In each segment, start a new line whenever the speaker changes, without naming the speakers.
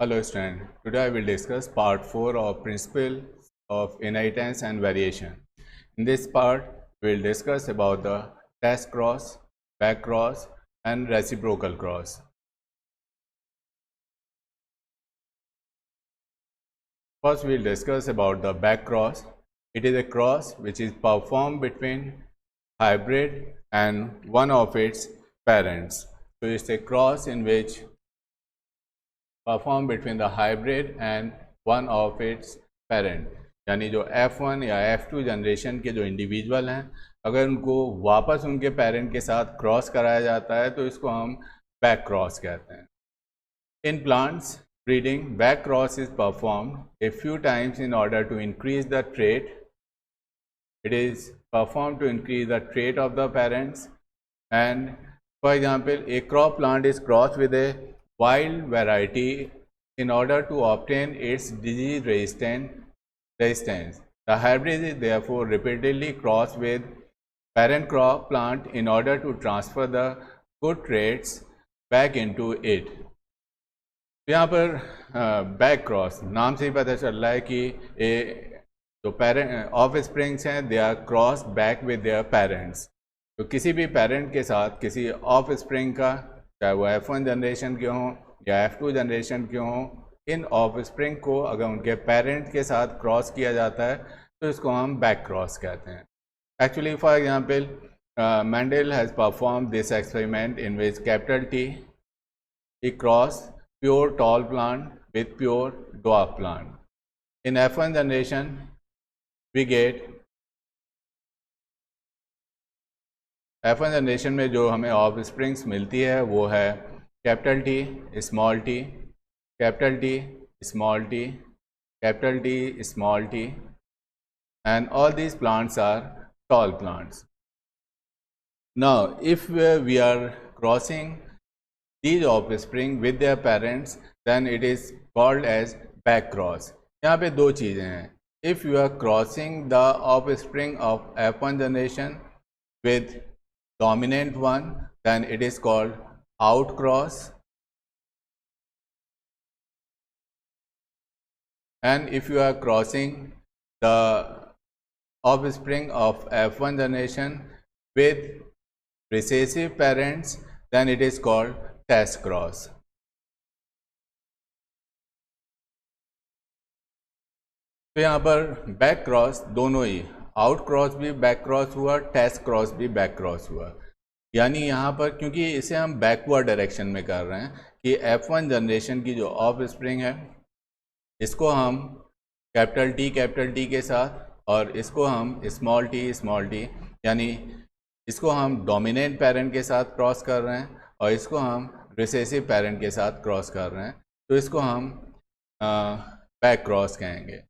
Hello student, today I will discuss part 4 of principle of inheritance and variation. In this part, we will discuss about the test cross, back cross and reciprocal cross. First we will discuss about the back cross. It is a cross which is performed between hybrid and one of its parents. So it's a cross in which perform between the hybrid and one of its parent, यानी जो F1 या F2 generation के जो individual हैं, अगर उनको वापस उनके पेरेंट के साथ क्रॉस कराया जाता है तो इसको हम बैक क्रॉस कहते हैं. In plants breeding back cross is performed a few times in order to increase the trait. It is performed to increase the trait of the parents, and for example a crop plant is crossed with a wild variety in order to obtain its disease resistance. The hybrid is therefore repeatedly crossed with parent crop plant in order to transfer the good traits back into it. यहाँ पर back cross नाम से ही पता चल रहा है कि जो पेरेंट ऑफ स्प्रिंग्स हैं they are cross back with their parents. तो किसी भी पेरेंट के साथ किसी ऑफ स्प्रिंग का, चाहे वो F1 जनरेशन के हों या F2 जनरेशन के हों, इन ऑफ स्प्रिंग को अगर उनके पेरेंट के साथ क्रॉस किया जाता है तो इसको हम बैक क्रॉस कहते हैं. Actually for example Mendel has perform this experiment in which capital T he crossed pure tall plant with pure dwarf plant. In F1 generation we get F1 generation में जो हमें ऑफ स्प्रिंग्स मिलती है वो है capital T, small t, capital T, small t, capital T, small t, and all these plants are tall plants. Now if we are crossing these offspring with their parents, then it is called as back cross. यहाँ पे दो चीज़ें हैं. If you are crossing the offspring of F1 generation with dominant one, then it is called out cross. And if you are crossing the offspring of F1 generation with recessive parents, then it is called test cross. तो यहाँ पर back cross दोनों ही, out cross भी back cross हुआ, test cross भी back cross हुआ. यानी यहाँ पर क्योंकि इसे हम बैकवर्ड डायरेक्शन में कर रहे हैं कि F1 जनरेशन की जो ऑफ स्प्रिंग है इसको हम कैपिटल T के साथ और इसको हम स्मॉल t यानी इसको हम डोमिनेंट पेरेंट के साथ क्रॉस कर रहे हैं और इसको हम रिसेसिव पेरेंट के साथ क्रॉस कर रहे हैं, तो इसको हम बैक क्रॉस कहेंगे.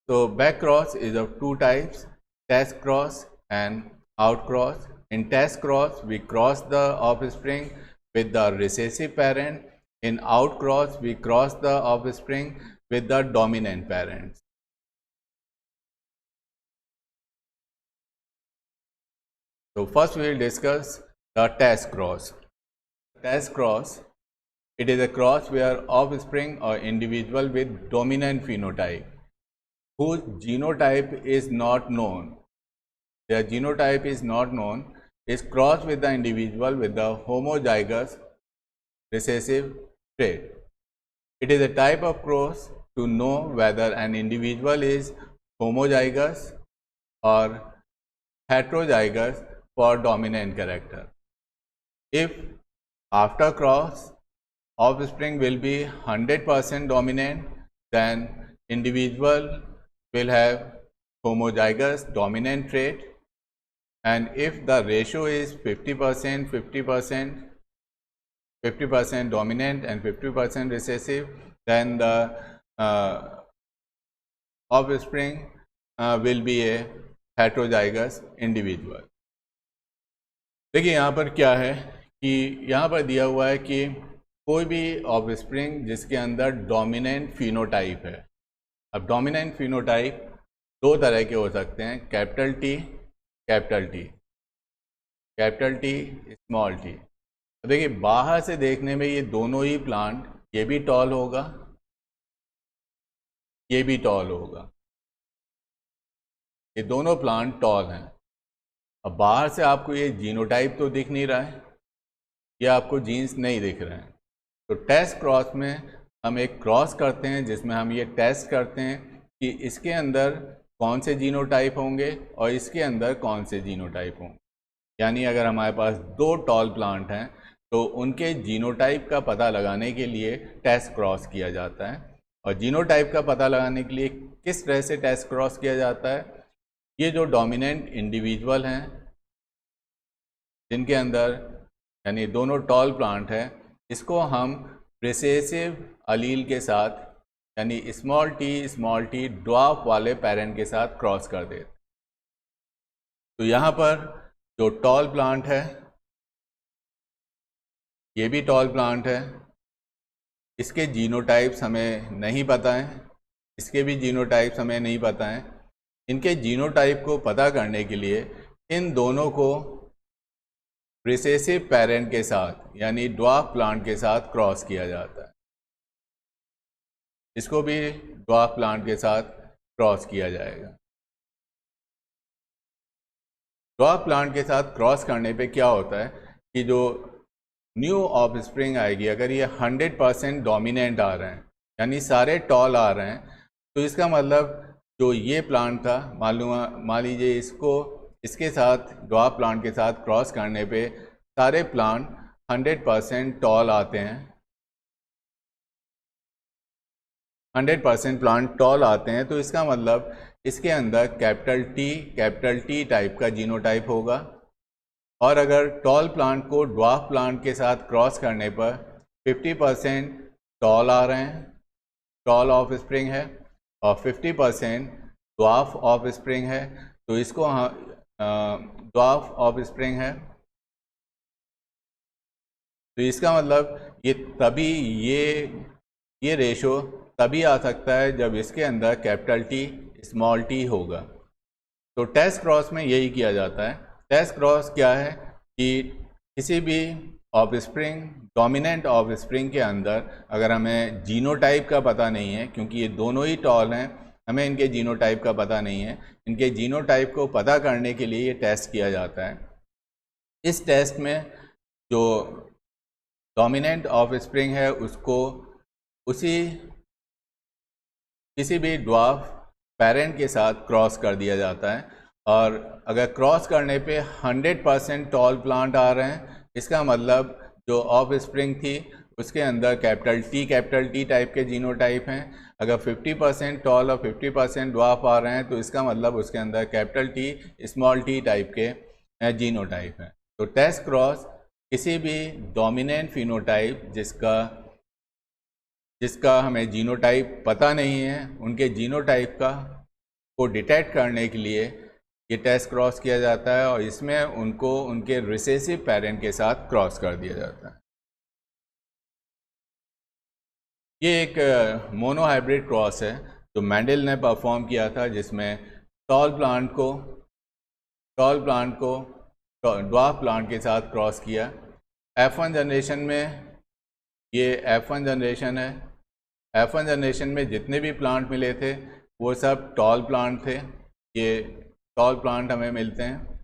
So back cross is of two types, test cross and out cross. In test cross we cross the offspring with the recessive parent. In out cross we cross the offspring with the dominant parents. So first we will discuss the test cross. Test cross, it is a cross where offspring or individual with dominant phenotype whose genotype is not known, their genotype is not known, is crossed with the individual with the homozygous recessive trait. It is a type of cross to know whether an individual is homozygous or heterozygous for dominant character. If after cross offspring will be 100% dominant, then individual will have homozygous dominant trait, and if the ratio is 50% dominant and 50% recessive, then the offspring will be a heterozygous individual. देखिए यहाँ पर क्या है कि यहाँ पर दिया हुआ है कि कोई भी ऑफस्प्रिंग जिसके अंदर डोमिनेंट फिनोटाइप है. अब डोमिनेंट फिनोटाइप दो तरह के हो सकते हैं, कैपिटल टी, स्मॉल टी. देखिए बाहर से देखने में ये दोनों ही प्लांट, ये भी टॉल होगा ये भी टॉल होगा। ये दोनों प्लांट टॉल हैं। अब बाहर से आपको ये जीनोटाइप तो दिख नहीं रहा है, ये आपको जीन्स नहीं दिख रहे हैं। तो टेस्ट क्रॉस में हम एक क्रॉस करते हैं जिसमें हम ये टेस्ट करते हैं कि इसके अंदर कौन से जीनोटाइप होंगे और इसके अंदर कौन से जीनोटाइप होंगे। यानी अगर हमारे पास दो टॉल प्लांट हैं तो उनके जीनोटाइप का पता लगाने के लिए टेस्ट क्रॉस किया जाता है। और जीनोटाइप का पता लगाने के लिए किस तरह से टेस्ट क्रॉस किया जाता है, ये जो डोमिनेंट इंडिविजुअल हैं जिनके अंदर यानी दोनों टॉल प्लांट हैं, इसको हम रिसेसिव अलील के साथ यानी स्मॉल टी ड्वार्फ वाले पेरेंट के साथ क्रॉस कर देते। तो यहाँ पर जो टॉल प्लांट है, ये भी टॉल प्लांट है, इसके जीनोटाइप्स हमें नहीं पता हैं, इसके भी जीनोटाइप्स हमें नहीं पता हैं। इनके जीनोटाइप को पता करने के लिए इन दोनों को रिसेसिव पेरेंट के साथ यानी ड्वार्फ प्लांट के साथ क्रॉस किया जाता है। इसको भी ड्वार्फ प्लांट के साथ क्रॉस किया जाएगा। ड्वार्फ प्लांट के साथ क्रॉस करने पे क्या होता है कि जो न्यू ऑफस्प्रिंग आएगी, अगर ये 100% डोमिनेंट आ रहे हैं यानी सारे टॉल आ रहे हैं, तो इसका मतलब जो ये प्लांट था, मान लीजिए इसके साथ ड्वार्फ प्लांट के साथ क्रॉस करने पे सारे प्लांट 100% टॉल आते हैं, 100% प्लांट टॉल आते हैं। तो इसका मतलब इसके अंदर कैपिटल टी टाइप का जीनोटाइप होगा। और अगर टॉल प्लांट को ड्वार्फ प्लांट के साथ क्रॉस करने पर 50% टॉल आ रहे हैं, टॉल ऑफ स्प्रिंग है, और 50% ड्वार्फ ऑफ स्प्रिंग है, तो इसको ड्वार्फ ऑफ स्प्रिंग है। तो इसका मतलब ये रेशो तभी आ सकता है जब इसके अंदर कैपिटल टी स्मॉल टी होगा। तो टेस्ट क्रॉस में यही किया जाता है। टेस्ट क्रॉस क्या है कि किसी भी ऑफस्प्रिंग, डोमिनेंट ऑफस्प्रिंग के अंदर अगर हमें जीनोटाइप का पता नहीं है, क्योंकि ये दोनों ही टॉल हैं, हमें इनके जीनोटाइप का पता नहीं है, इनके जीनोटाइप को पता करने के लिए ये टेस्ट किया जाता है। इस टेस्ट में जो डोमिनेंट ऑफस्प्रिंग है उसको किसी भी ड्वार्फ पेरेंट के साथ क्रॉस कर दिया जाता है। और अगर क्रॉस करने पे 100% टॉल प्लांट आ रहे हैं, इसका मतलब जो ऑफ स्प्रिंग थी उसके अंदर कैपिटल टी टाइप के जीनोटाइप हैं। अगर 50% टॉल और 50% ड्वार्फ आ रहे हैं, तो इसका मतलब उसके अंदर capital T small T type के जीनोटाइप हैं। तो टेस्ट क्रॉस किसी भी डोमिनेंट फिनोटाइप जिसका हमें जीनोटाइप पता नहीं है, उनके जीनोटाइप को डिटेक्ट करने के लिए ये टेस्ट क्रॉस किया जाता है, और इसमें उनको उनके रिसेसिव पेरेंट के साथ क्रॉस कर दिया जाता है। ये एक मोनोहाइब्रिड क्रॉस है जो मेंडल ने परफॉर्म किया था, जिसमें टॉल प्लांट को ड्वार्फ प्लांट के साथ क्रॉस किया। F1 जनरेशन में ये F1 जनरेशन है। F1 जनरेशन में जितने भी प्लांट मिले थे वो सब टॉल प्लांट थे। ये टॉल प्लांट हमें मिलते हैं,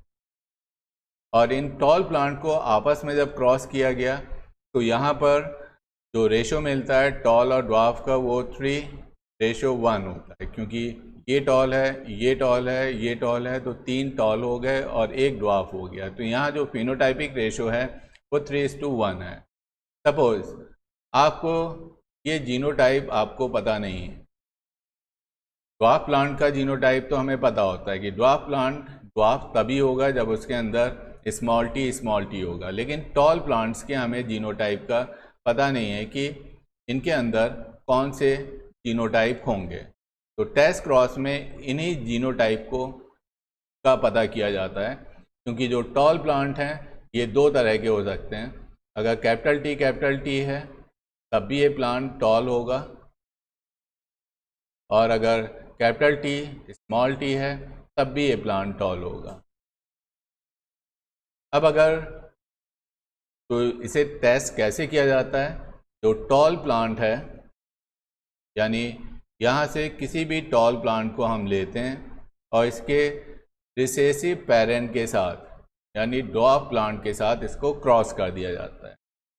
और इन टॉल प्लांट को आपस में जब क्रॉस किया गया तो यहाँ पर जो रेशो मिलता है टॉल और ड्वार्फ का, वो 3:1 होता है, क्योंकि ये टॉल है, ये टॉल है, ये टॉल है, तो 3 टॉल हो गए और 1 ड्वार्फ हो गया। तो यहाँ जो फिनोटाइपिक रेशो है वो 3:1 है। सपोज आपको ये जीनोटाइप आपको पता नहीं है। ड्वार्फ प्लांट का जीनोटाइप तो हमें पता होता है कि ड्वार्फ तभी होगा जब उसके अंदर स्मॉल टी होगा, लेकिन टॉल प्लांट्स के हमें जीनोटाइप का पता नहीं है कि इनके अंदर कौन से जीनोटाइप होंगे। तो टेस्ट क्रॉस में इन्हीं जीनोटाइप का पता किया जाता है, क्योंकि जो टॉल प्लांट हैं ये 2 तरह के हो सकते हैं। अगर कैपिटल टी है तब भी ये प्लांट टॉल होगा, और अगर कैपिटल टी स्मॉल टी है तब भी ये प्लांट टॉल होगा। अब तो इसे टेस्ट कैसे किया जाता है? जो टॉल प्लांट है, यानी यहाँ से किसी भी टॉल प्लांट को हम लेते हैं और इसके रिसेसिव पेरेंट के साथ यानी ड्वार्फ प्लांट के साथ इसको क्रॉस कर दिया जाता है।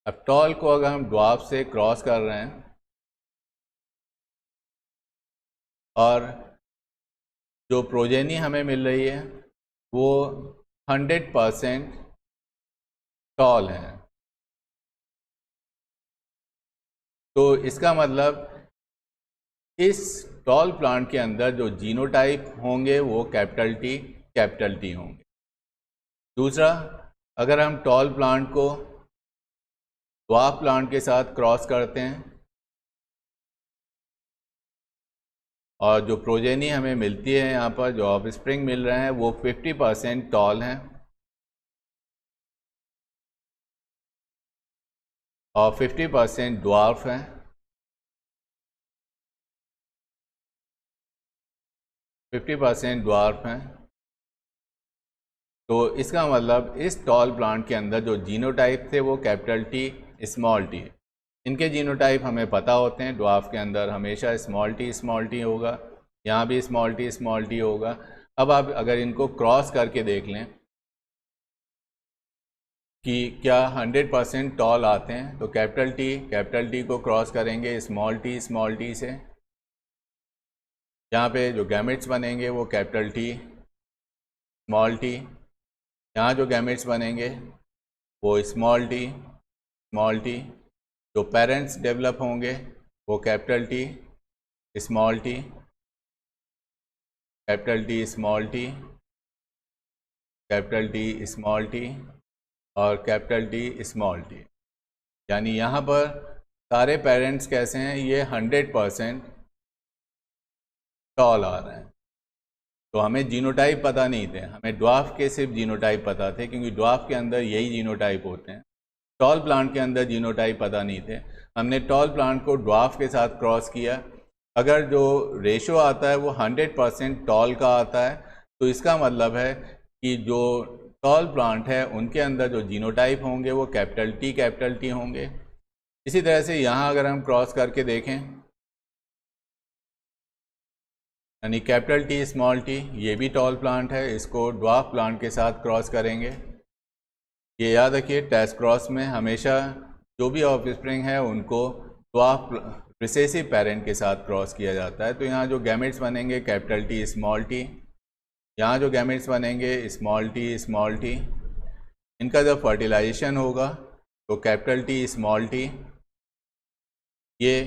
अब टॉल को अगर हम ड्वार्फ से क्रॉस कर रहे हैं और जो प्रोजेनी हमें मिल रही है वो 100% टॉल है, तो इसका मतलब इस टॉल प्लांट के अंदर जो जीनोटाइप होंगे वो कैपिटल टी होंगे। दूसरा, अगर हम टॉल प्लांट को ड्वार्फ प्लांट के साथ क्रॉस करते हैं और जो प्रोजेनी हमें मिलती है, यहाँ पर जो ऑफस्प्रिंग मिल रहे हैं वो 50% टॉल हैं और 50% ड्वार्फ हैं। 50% ड्वार्फ हैं, तो इसका मतलब इस टॉल प्लांट के अंदर जो जीनोटाइप थे वो कैपिटल टी स्मॉल टी। इनके जीनोटाइप हमें पता होते हैं, ड्वार्फ के अंदर हमेशा स्मॉल टी होगा, यहाँ भी स्मॉल टी होगा। अब आप अगर इनको क्रॉस करके देख लें कि क्या 100% टॉल आते हैं, तो कैपिटल टी को क्रॉस करेंगे स्मॉल टी से, यहाँ पे जो गैमेट्स बनेंगे वो कैपिटल टी स्मॉल टी, यहाँ जो गैमेट्स बनेंगे वो स्मॉल टी, जो पेरेंट्स डेवलप होंगे वो capital T small T, capital T small T, capital T small T और कैपिटल टी स्मॉल टी। यानी यहाँ पर सारे पेरेंट्स कैसे हैं, ये 100% टॉल आ रहे हैं। तो हमें जीनोटाइप पता नहीं थे, हमें ड्वार्फ के सिर्फ जीनोटाइप पता थे, क्योंकि ड्वार्फ के अंदर यही जीनोटाइप होते हैं। टॉल प्लांट के अंदर जीनोटाइप पता नहीं थे, हमने टॉल प्लांट को ड्वार्फ के साथ क्रॉस किया। अगर जो रेशो आता है वो 100% टॉल का आता है, तो इसका मतलब है कि जो टॉल प्लांट है उनके अंदर जो जीनोटाइप होंगे वो कैपिटल टी होंगे। इसी तरह से यहाँ अगर हम क्रॉस करके देखें, यानी कैपिटल टी स्मॉल टी, ये भी टॉल प्लांट है, इसको ड्वार्फ प्लांट के साथ क्रॉस करेंगे। ये याद रखिए, टेस्ट क्रॉस में हमेशा जो भी ऑफस्प्रिंग है उनको ड्वार्फ रिसेसिव पेरेंट के साथ क्रॉस किया जाता है। तो यहाँ जो गैमेट्स बनेंगे कैपिटल टी स्मॉल टी, यहाँ जो गैमेट्स बनेंगे स्मॉल टी, इनका जब फर्टिलाइजेशन होगा तो कैपिटल टी स्मॉल टी, ये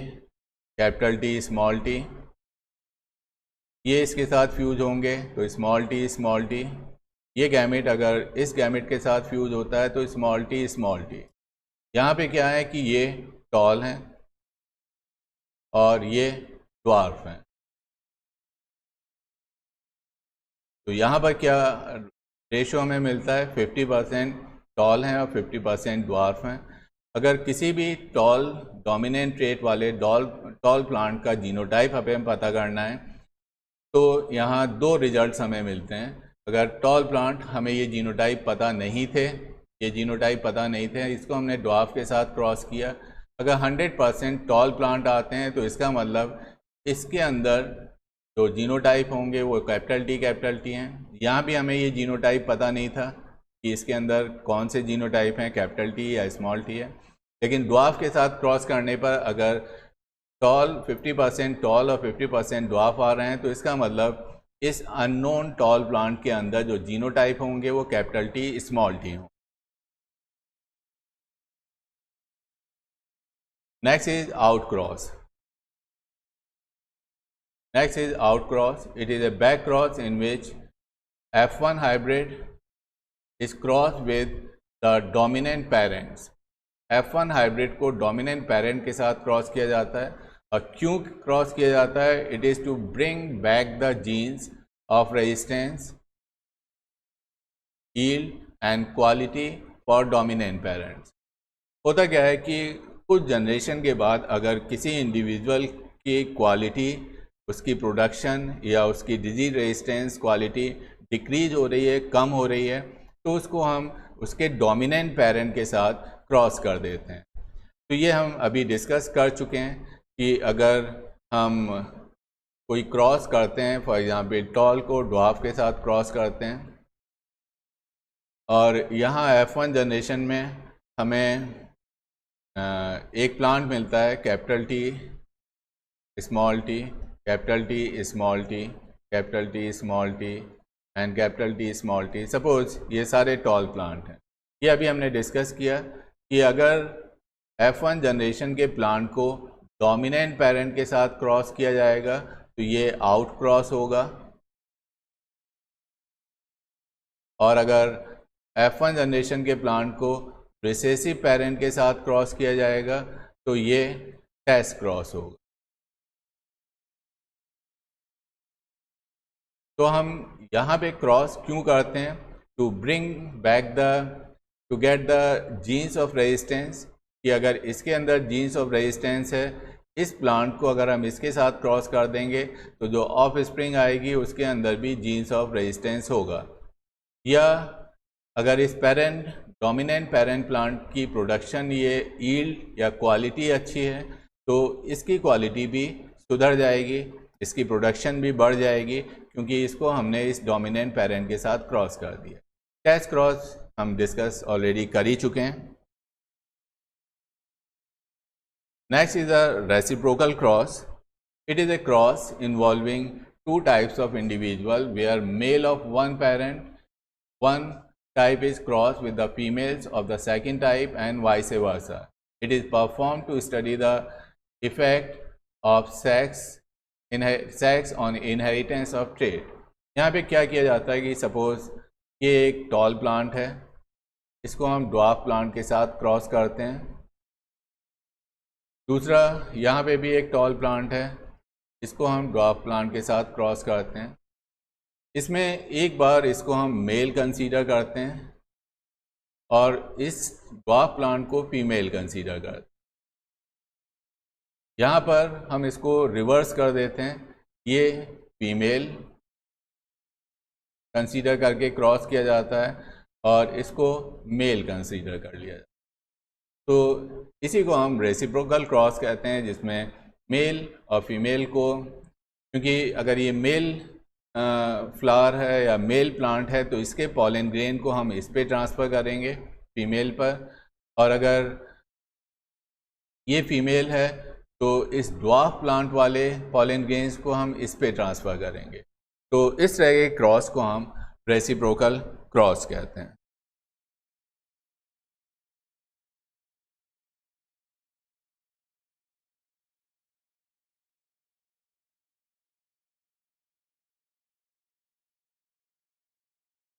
कैपिटल टी स्मॉल टी, ये इसके साथ फ्यूज होंगे तो स्मॉल टी, ये गैमेट अगर इस गैमेट के साथ फ्यूज होता है तो स्मॉल टी। यहाँ पे क्या है कि ये टॉल हैं और ये ड्वार्फ हैं, तो यहाँ पर क्या रेशो हमें मिलता है, 50% टॉल हैं और 50% ड्वार्फ हैं। अगर किसी भी टॉल डोमिनेंट ट्रेट वाले टॉल प्लांट का जीनोटाइप हमें पता करना है तो यहाँ दो रिजल्ट्स हमें मिलते हैं। अगर टॉल प्लांट हमें ये जीनोटाइप पता नहीं थे, इसको हमने ड्वार्फ के साथ क्रॉस किया। अगर 100% टॉल प्लांट आते हैं तो इसका मतलब इसके अंदर जो जीनोटाइप होंगे वो कैपिटल टी हैं। यहाँ भी हमें ये जीनोटाइप पता नहीं था कि इसके अंदर कौन से जीनोटाइप हैं, कैपिटल टी या स्मॉल टी है। लेकिन ड्वार्फ के साथ क्रॉस करने पर अगर टॉल 50% टॉल और 50% ड्वार्फ आ रहे हैं तो इसका मतलब इस अननोन टॉल प्लांट के अंदर जो जीनोटाइप होंगे वो कैपिटल टी स्मॉल टी हों। Next is outcross. It is a back cross in which F1 hybrid is crossed with the dominant parents. F1 hybrid को डोमिनेंट पेरेंट के साथ क्रॉस किया जाता है, और क्यों क्रॉस किया जाता है, it is to bring back the genes of resistance, yield and quality for dominant parents. होता क्या है कि कुछ जनरेशन के बाद अगर किसी इंडिविजुअल की क्वालिटी, उसकी प्रोडक्शन या उसकी डिजीज रेजिस्टेंस क्वालिटी डिक्रीज हो रही है, कम हो रही है, तो उसको हम उसके डोमिनेंट पेरेंट के साथ क्रॉस कर देते हैं। तो ये हम अभी डिस्कस कर चुके हैं कि अगर हम कोई क्रॉस करते हैं, फॉर एग्जांपल टॉल को ड्वार्फ के साथ क्रॉस करते हैं, और यहाँ F1 जनरेशन में हमें एक प्लांट मिलता है capital T small T, capital T small T, capital T small T and capital T small T. Suppose ये सारे टॉल प्लांट हैं। ये अभी हमने डिस्कस किया कि अगर F1 जनरेशन के प्लांट को डोमिनेंट पेरेंट के साथ क्रॉस किया जाएगा तो ये आउट क्रॉस होगा, और अगर F1 जनरेशन के प्लांट को रिसेसिव पेरेंट के साथ क्रॉस किया जाएगा तो ये टेस्ट क्रॉस होगा। तो हम यहाँ पे क्रॉस क्यों करते हैं? To bring back to get the genes of resistance, कि अगर इसके अंदर जीन्स ऑफ रेजिस्टेंस है, इस प्लांट को अगर हम इसके साथ क्रॉस कर देंगे तो जो ऑफ स्प्रिंग आएगी उसके अंदर भी जीन्स ऑफ रेजिस्टेंस होगा। या अगर इस पेरेंट डोमिनेंट पेरेंट प्लांट की प्रोडक्शन ये यील्ड या क्वालिटी अच्छी है तो इसकी क्वालिटी भी सुधर जाएगी, इसकी प्रोडक्शन भी बढ़ जाएगी, क्योंकि इसको हमने इस डोमिनेंट पेरेंट के साथ क्रॉस कर दिया। टेस्ट क्रॉस हम डिस्कस ऑलरेडी कर ही चुके हैं। Next is a reciprocal cross. It is a cross involving two types of individual where male of one parent, one type is crossed with the females of the second type and vice versa. It is performed to study the effect of sex on inheritance of trait. यहाँ पे क्या किया जाता है कि suppose ये एक tall plant है, इसको हम ड्वार्फ प्लांट के साथ क्रॉस करते हैं। दूसरा यहाँ पे भी एक टॉल प्लांट है, इसको हम ड्वार्फ प्लांट के साथ क्रॉस करते हैं। इसमें एक बार इसको हम मेल कंसीडर करते हैं और इस ड्वार्फ प्लांट को फीमेल कंसीडर करते हैं। यहाँ पर हम इसको रिवर्स कर देते हैं, ये फीमेल कंसीडर करके क्रॉस किया जाता है और इसको मेल कंसीडर कर लिया जाता है। तो इसी को हम रेसिप्रोकल क्रॉस कहते हैं, जिसमें मेल और फीमेल को, क्योंकि अगर ये मेल फ्लावर है या मेल प्लांट है तो इसके पॉलन ग्रेन को हम इस पे ट्रांसफ़र करेंगे फीमेल पर, और अगर ये फीमेल है तो इस ड्वार्फ प्लांट वाले पॉलन ग्रेन्स को हम इस पे ट्रांसफ़र करेंगे। तो इस तरह के क्रॉस को हम रेसिप्रोकल क्रॉस कहते हैं।